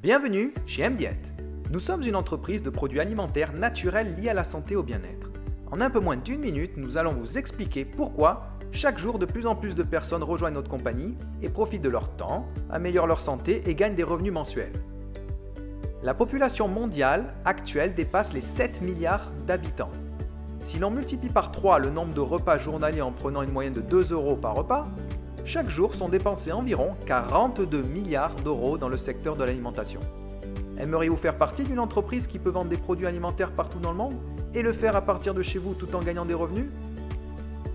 Bienvenue chez MDiet. Nous sommes une entreprise de produits alimentaires naturels liés à la santé et au bien-être. En un peu moins d'une minute, nous allons vous expliquer pourquoi chaque jour de plus en plus de personnes rejoignent notre compagnie et profitent de leur temps, améliorent leur santé et gagnent des revenus mensuels. La population mondiale actuelle dépasse les 7 milliards d'habitants. Si l'on multiplie par 3 le nombre de repas journaliers en prenant une moyenne de 2 € par repas, chaque jour sont dépensés environ 42 milliards d'euros dans le secteur de l'alimentation. Aimeriez-vous faire partie d'une entreprise qui peut vendre des produits alimentaires partout dans le monde et le faire à partir de chez vous tout en gagnant des revenus?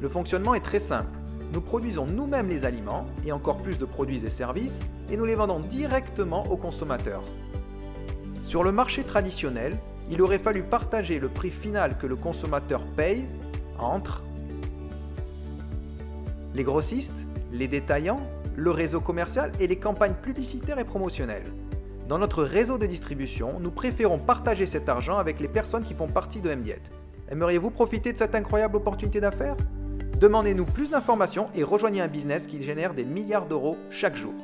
Le fonctionnement est très simple. Nous produisons nous-mêmes les aliments et encore plus de produits et services et nous les vendons directement aux consommateurs. Sur le marché traditionnel, il aurait fallu partager le prix final que le consommateur paye entre les grossistes, les détaillants, le réseau commercial et les campagnes publicitaires et promotionnelles. Dans notre réseau de distribution, nous préférons partager cet argent avec les personnes qui font partie de MDiet. Aimeriez-vous profiter de cette incroyable opportunité d'affaires? Demandez-nous plus d'informations et rejoignez un business qui génère des milliards d'euros chaque jour.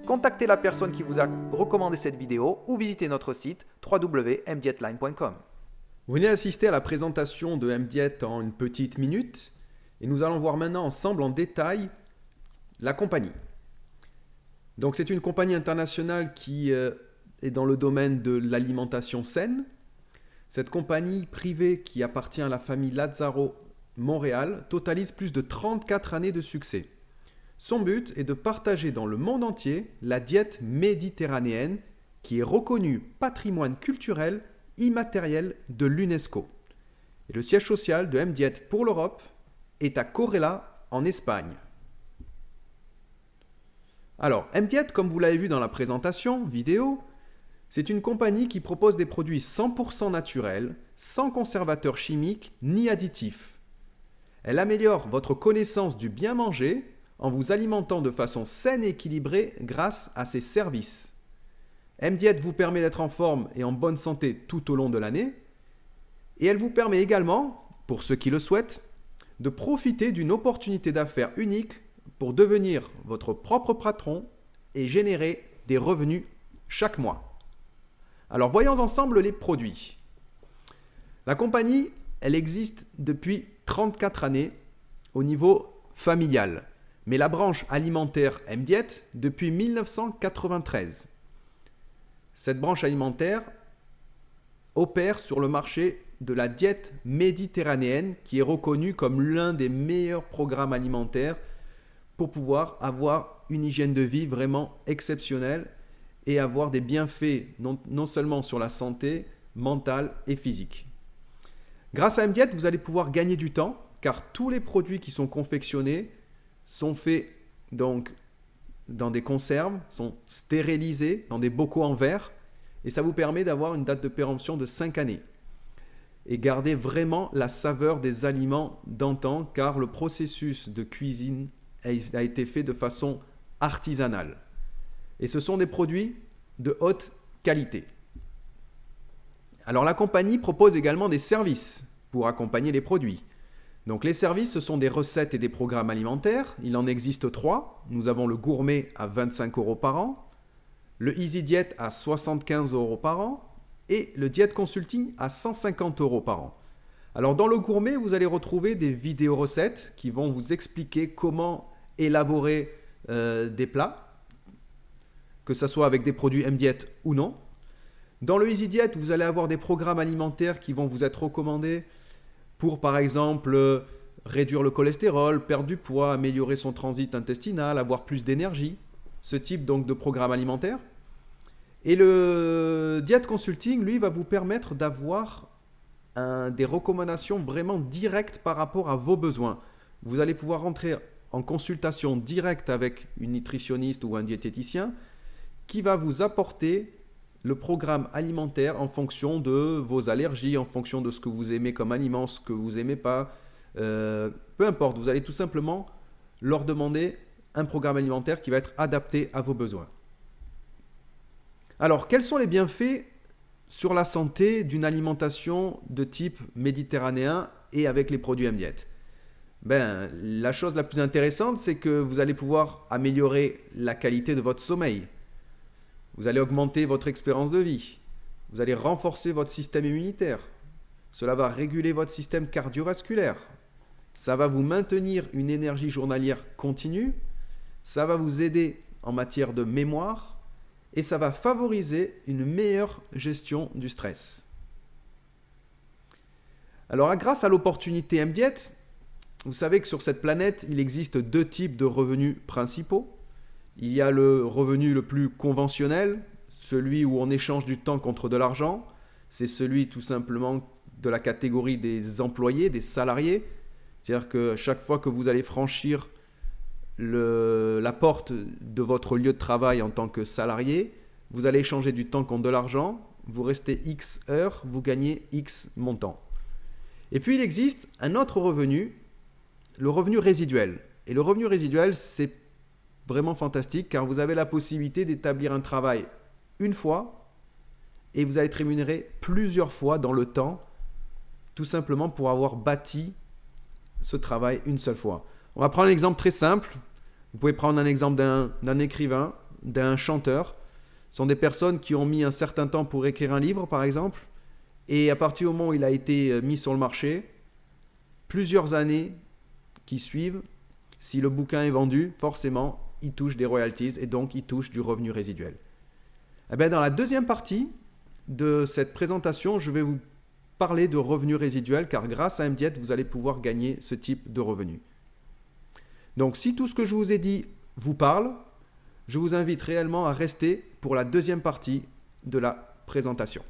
Contactez la personne qui vous a recommandé cette vidéo ou visitez notre site www.mdietline.com. Vous venez assister à la présentation de MDiet en une petite minute et nous allons voir maintenant ensemble en détail la compagnie. Donc c'est une compagnie internationale qui est dans le domaine de l'alimentation saine. Cette compagnie privée qui appartient à la famille Lazzaro Montréal totalise plus de 34 années de succès. Son but est de partager dans le monde entier la diète méditerranéenne qui est reconnue patrimoine culturel immatériel de l'UNESCO. Et le siège social de MDiet pour l'Europe est à Corella en Espagne. Alors, MDiet, comme vous l'avez vu dans la présentation vidéo, c'est une compagnie qui propose des produits 100% naturels, sans conservateurs chimiques ni additifs. Elle améliore votre connaissance du bien manger en vous alimentant de façon saine et équilibrée grâce à ses services. MDiet vous permet d'être en forme et en bonne santé tout au long de l'année. Et elle vous permet également, pour ceux qui le souhaitent, de profiter d'une opportunité d'affaires unique pour devenir votre propre patron et générer des revenus chaque mois. Alors voyons ensemble les produits. La compagnie, elle existe depuis 34 années au niveau familial, mais la branche alimentaire MDiet depuis 1993. Cette branche alimentaire opère sur le marché de la diète méditerranéenne qui est reconnue comme l'un des meilleurs programmes alimentaires pour pouvoir avoir une hygiène de vie vraiment exceptionnelle et avoir des bienfaits non seulement sur la santé mentale et physique. Grâce à MDiet, vous allez pouvoir gagner du temps car tous les produits qui sont confectionnés sont faits donc dans des conserves, sont stérilisés dans des bocaux en verre et ça vous permet d'avoir une date de péremption de 5 années et garder vraiment la saveur des aliments d'antan car le processus de cuisine a été fait de façon artisanale. Et ce sont des produits de haute qualité. Alors la compagnie propose également des services pour accompagner les produits. Donc les services, ce sont des recettes et des programmes alimentaires. Il en existe 3. Nous avons le gourmet à 25 € par an, le Easy Diet à 75 € par an et le Diet Consulting à 150 € par an. Alors dans le gourmet, vous allez retrouver des vidéos recettes qui vont vous expliquer comment élaborer des plats, que ce soit avec des produits MDiet ou non. Dans le Easy Diet, vous allez avoir des programmes alimentaires qui vont vous être recommandés pour, par exemple, réduire le cholestérol, perdre du poids, améliorer son transit intestinal, avoir plus d'énergie. Ce type donc de programme alimentaire. Et le Diet Consulting, lui, va vous permettre d'avoir des recommandations vraiment directes par rapport à vos besoins. Vous allez pouvoir rentrer en consultation directe avec une nutritionniste ou un diététicien qui va vous apporter le programme alimentaire en fonction de vos allergies, en fonction de ce que vous aimez comme aliment, ce que vous n'aimez pas. Peu importe, vous allez tout simplement leur demander un programme alimentaire qui va être adapté à vos besoins. Alors, quels sont les bienfaits sur la santé d'une alimentation de type méditerranéen et avec les produits MDiet? La chose la plus intéressante, c'est que vous allez pouvoir améliorer la qualité de votre sommeil. Vous allez augmenter votre espérance de vie. Vous allez renforcer votre système immunitaire. Cela va réguler votre système cardiovasculaire. Ça va vous maintenir une énergie journalière continue. Ça va vous aider en matière de mémoire. Et ça va favoriser une meilleure gestion du stress. Alors, grâce à l'opportunité MDiet, vous savez que sur cette planète, il existe deux types de revenus principaux. Il y a le revenu le plus conventionnel, celui où on échange du temps contre de l'argent. C'est celui tout simplement de la catégorie des employés, des salariés. C'est-à-dire que chaque fois que vous allez franchir la porte de votre lieu de travail en tant que salarié, vous allez échanger du temps contre de l'argent, vous restez X heures, vous gagnez X montant. Et puis il existe un autre revenu, le revenu résiduel. Et le revenu résiduel, c'est vraiment fantastique car vous avez la possibilité d'établir un travail une fois et vous allez être rémunéré plusieurs fois dans le temps, tout simplement pour avoir bâti ce travail une seule fois. On va prendre un exemple très simple. Vous pouvez prendre un exemple d'un écrivain, d'un chanteur. Ce sont des personnes qui ont mis un certain temps pour écrire un livre, par exemple. Et à partir du moment où il a été mis sur le marché, plusieurs années qui suivent, si le bouquin est vendu, forcément, il touche des royalties et donc il touche du revenu résiduel. Eh bien, dans la deuxième partie de cette présentation, je vais vous parler de revenus résiduels car grâce à MDiet, vous allez pouvoir gagner ce type de revenus. Donc, si tout ce que je vous ai dit vous parle, je vous invite réellement à rester pour la deuxième partie de la présentation.